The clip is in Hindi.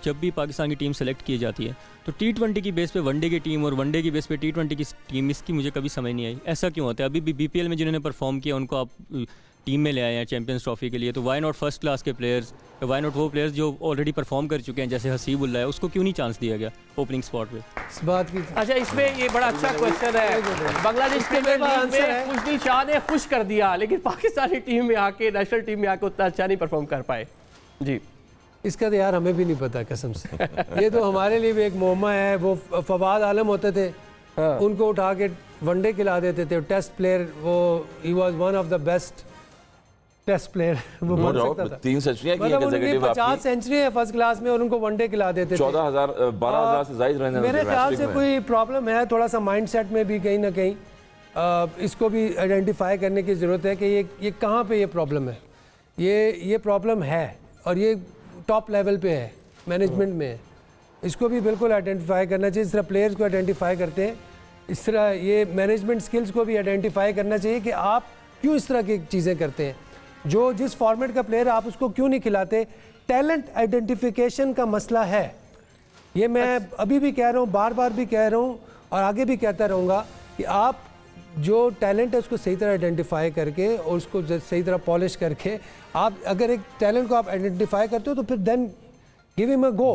जब भी पाकिस्तान की टीम सेलेक्ट की जाती है तो T20 की बेस पे वनडे की टीम और वनडे की बेस पे T20 की टीम, इसकी मुझे कभी समझ नहीं आई। ऐसा क्यों होता है? अभी भी BPL में जिन्होंने परफॉर्म किया उनको आप टीम में ले आए हैं चैंपियंस ट्रॉफी के लिए, तो वाई नॉट फर्स्ट क्लास के प्लेयर्स, वाई नॉट वो प्लेयर्स जो ऑलरेडी परफॉर्म कर चुके हैं जैसे हसीबुल्ला है, उसको क्यों नहीं चांस दिया गया ओपनिंग स्पॉट पे? इस बात की अच्छा, इसमें ये बड़ा अच्छा क्वेश्चन है। बांग्लादेश प्रीमियर लीग में खुशदी शाह ने खुश कर दिया, लेकिन पाकिस्तानी टीम में आके, नेशनल टीम में आके उतना अच्छा नहीं परफॉर्म कर पाए। जी, इसका तो यार हमें भी नहीं पता कसम से। ये तो हमारे लिए भी एक मोहमा है। वो फवाद आलम होते थे, उनको उठा के वनडे खिला देते थे। टेस्ट प्लेयर, वो ही was one of the best test player, वो बन सकता था। 3 सेंचुरियां की मतलब उनकी एग्जीक्यूटिव 50 सेंचुरी है फर्स्ट क्लास में और उनको वनडे खिला देते थे। 12,000 से ज्यादा रन मेरे ख्याल से कोई प्रॉब्लम है थोड़ा सा माइंडसेट में भी कहीं ना कहीं। इसको भी आइडेंटिफाई करने की ज़रूरत है कि ये कहाँ पे ये प्रॉब्लम है। ये प्रॉब्लम है और ये टॉप लेवल पे है, मैनेजमेंट में है। इसको भी बिल्कुल आइडेंटिफाई करना चाहिए। इस तरह प्लेयर्स को आइडेंटिफाई करते हैं, इस तरह ये मैनेजमेंट स्किल्स को भी आइडेंटिफाई करना चाहिए कि आप क्यों इस तरह की चीज़ें करते हैं। जो जिस फॉर्मेट का प्लेयर आप उसको क्यों नहीं खिलाते। टैलेंट आइडेंटिफिकेशन का मसला है। ये मैं अभी भी कह रहा हूँ, बार बार भी कह रहा हूँ और आगे भी कहता रहूँगा कि आप जो टैलेंट है उसको सही तरह आइडेंटिफाई करके और उसको सही तरह पॉलिश करके, आप अगर एक टैलेंट को आप आइडेंटिफाई करते हो तो फिर then give him a go.